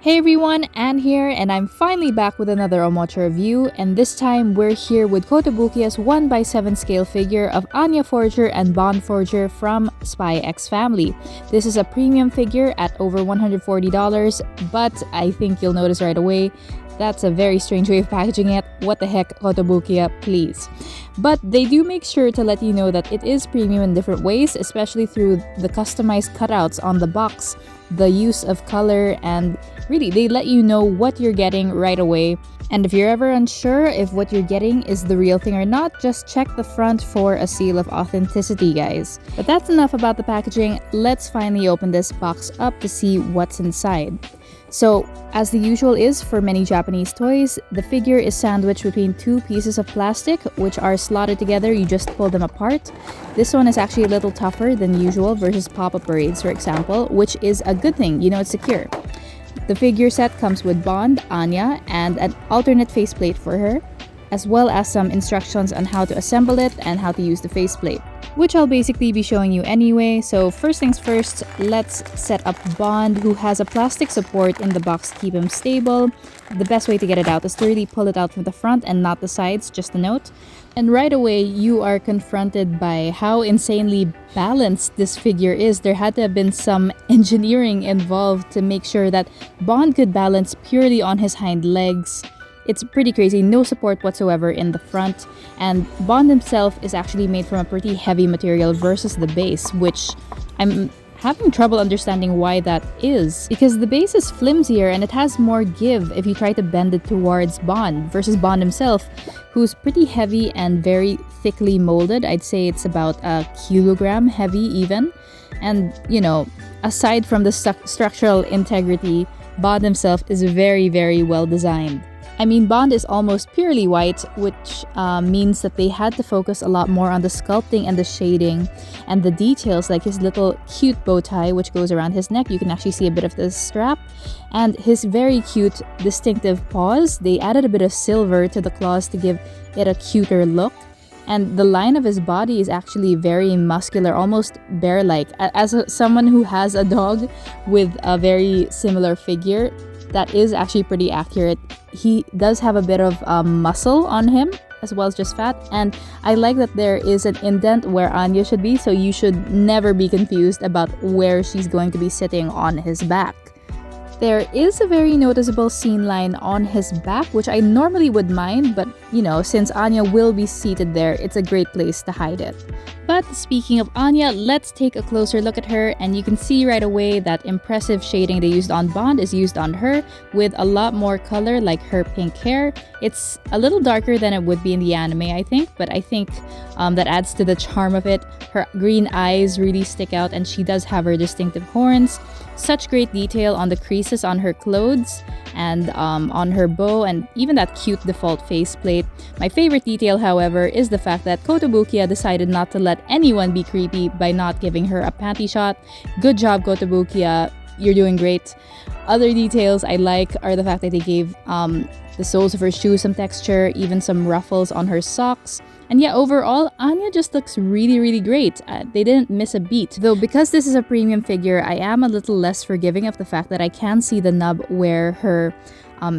Hey everyone, Anne here, and I'm finally back with another OmoCha review, and this time we're here with Kotobukiya's 1x7 scale figure of Anya Forger and Bond Forger from Spy X Family. This is a premium figure at over $140, but I think you'll notice right away that's a very strange way of packaging it. What the heck, Kotobukiya, please. But they do make sure to let you know that it is premium in different ways, especially through the customized cutouts on the box, the use of color, and really, they let you know what you're getting right away. And if you're ever unsure if what you're getting is the real thing or not, just check the front for a seal of authenticity, guys. But that's enough about the packaging. Let's finally open this box up to see what's inside. So, as the usual is for many Japanese toys, the figure is sandwiched between two pieces of plastic, which are slotted together. You just pull them apart. This one is actually a little tougher than usual versus pop-up parades, for example, which is a good thing. You know, it's secure. The figure set comes with Bond, Anya, and an alternate faceplate for her, as well as some instructions on how to assemble it and how to use the faceplate, which I'll basically be showing you anyway. So first things first, let's set up Bond, who has a plastic support in the box to keep him stable. The best way to get it out is to really pull it out from the front and not the sides, just a note. And right away, you are confronted by how insanely balanced this figure is. There had to have been some engineering involved to make sure that Bond could balance purely on his hind legs. It's pretty crazy, no support whatsoever in the front, and Bond himself is actually made from a pretty heavy material versus the base, which I'm having trouble understanding why that is, because the base is flimsier and it has more give if you try to bend it towards Bond versus Bond himself, who's pretty heavy and very thickly molded. I'd say it's about a kilogram heavy even, and you know, aside from the structural integrity, Bond himself is very well designed. I mean, Bond is almost purely white, which means that they had to focus a lot more on the sculpting and the shading and the details, like his little cute bow tie which goes around his neck. You can actually see a bit of the strap, and his very cute distinctive paws. They added a bit of silver to the claws to give it a cuter look. And the line of his body is actually very muscular, almost bear-like. As someone who has a dog with a very similar figure, that is actually pretty accurate. He does have a bit of muscle on him, as well as just fat. And I like that there is an indent where Anya should be, so you should never be confused about where she's going to be sitting on his back. There is a very noticeable seam line on his back, which I normally would mind, but you know, since Anya will be seated there, it's a great place to hide it. But speaking of Anya, let's take a closer look at her, and you can see right away that impressive shading they used on Bond is used on her, with a lot more color, like her pink hair. It's a little darker than it would be in the anime, I think, but I think that adds to the charm of it. Her green eyes really stick out, and she does have her distinctive horns. Such great detail on the creases on her clothes and on her bow, and even that cute default faceplate. My favorite detail, however, is the fact that Kotobukiya decided not to let anyone be creepy by not giving her a panty shot. Good job, Kotobukiya. You're doing great. Other details I like are the fact that they gave the soles of her shoes some texture, even some ruffles on her socks. And yeah, overall, Anya just looks really great. They didn't miss a beat. Though because this is a premium figure, I am a little less forgiving of the fact that I can see the nub where her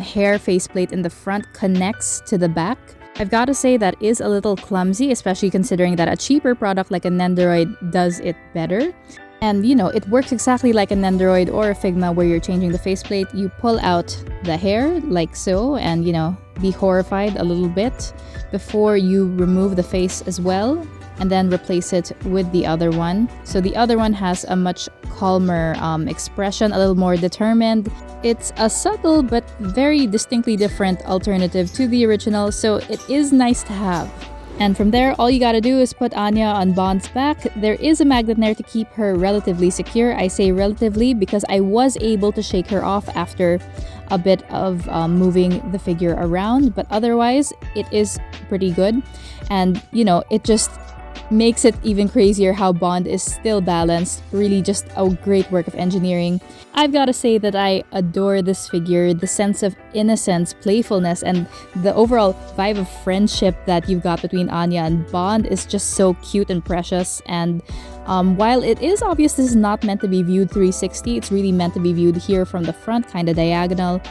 hair faceplate in the front connects to the back. I've got to say that is a little clumsy, especially considering that a cheaper product like a Nendoroid does it better. And you know, it works exactly like a Nendoroid or a Figma where you're changing the faceplate. You pull out the hair like so, and you know, be horrified a little bit before you remove the face as well, and then replace it with the other one. So the other one has a much calmer expression, a little more determined. It's a subtle but very distinctly different alternative to the original, so it is nice to have. And from there, all you gotta do is put Anya on Bond's back. There is a magnet there to keep her relatively secure. I say relatively because I was able to shake her off after a bit of moving the figure around, but otherwise it is pretty good. And you know, it just makes it even crazier how Bond is still balanced. Really just a great work of engineering. I've got to say that I adore this figure. The sense of innocence, playfulness, and the overall vibe of friendship that you've got between Anya and Bond is just so cute and precious. And While it is obvious this is not meant to be viewed 360, it's really meant to be viewed here from the front, kind of diagonal.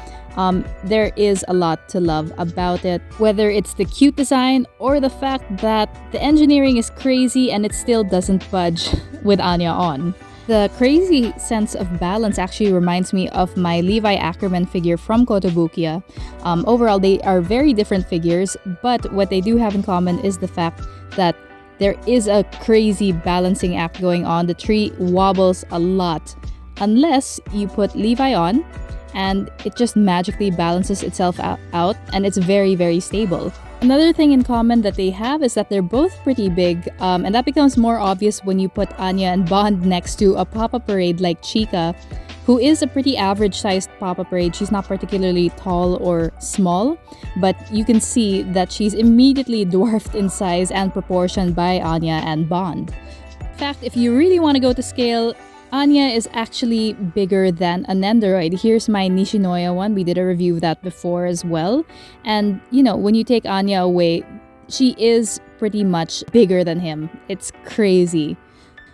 There is a lot to love about it, whether it's the cute design or the fact that the engineering is crazy and it still doesn't budge with Anya on. The crazy sense of balance actually reminds me of my Levi Ackerman figure from Kotobukiya. Overall, they are very different figures, but what they do have in common is the fact that there is a crazy balancing act going on. The tree wobbles a lot unless you put Levi on, and it just magically balances itself out, and it's very, very stable. Another thing in common that they have is that they're both pretty big, and that becomes more obvious when you put Anya and Bond next to a Papa Parade like Chika, who is a pretty average-sized Papa Parade. She's not particularly tall or small, but you can see that she's immediately dwarfed in size and proportion by Anya and Bond. In fact, if you really want to go to scale, Anya is actually bigger than a Nendoroid. Here's my Nishinoya one. We did a review of that before as well. And, you know, when you take Anya away, she is pretty much bigger than him. It's crazy.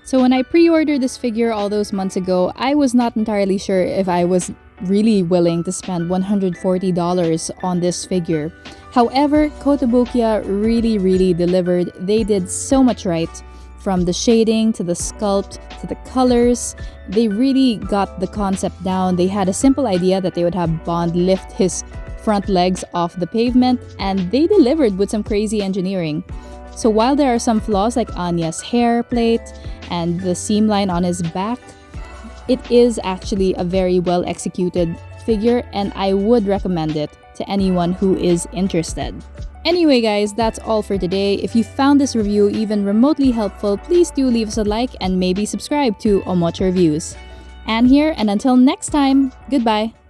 So when I pre-ordered this figure all those months ago, I was not entirely sure if I was really willing to spend $140 on this figure. However, Kotobukiya really delivered. They did so much right. From the shading to the sculpt to the colors, they really got the concept down. They had a simple idea that they would have Bond lift his front legs off the pavement, and they delivered with some crazy engineering. So while there are some flaws like Anya's hair plate and the seam line on his back, it is actually a very well executed figure, and I would recommend it to anyone who is interested. Anyway guys, that's all for today. If you found this review even remotely helpful, please do leave us a like and maybe subscribe to OmoCha Reviews. Anne here, and until next time, goodbye!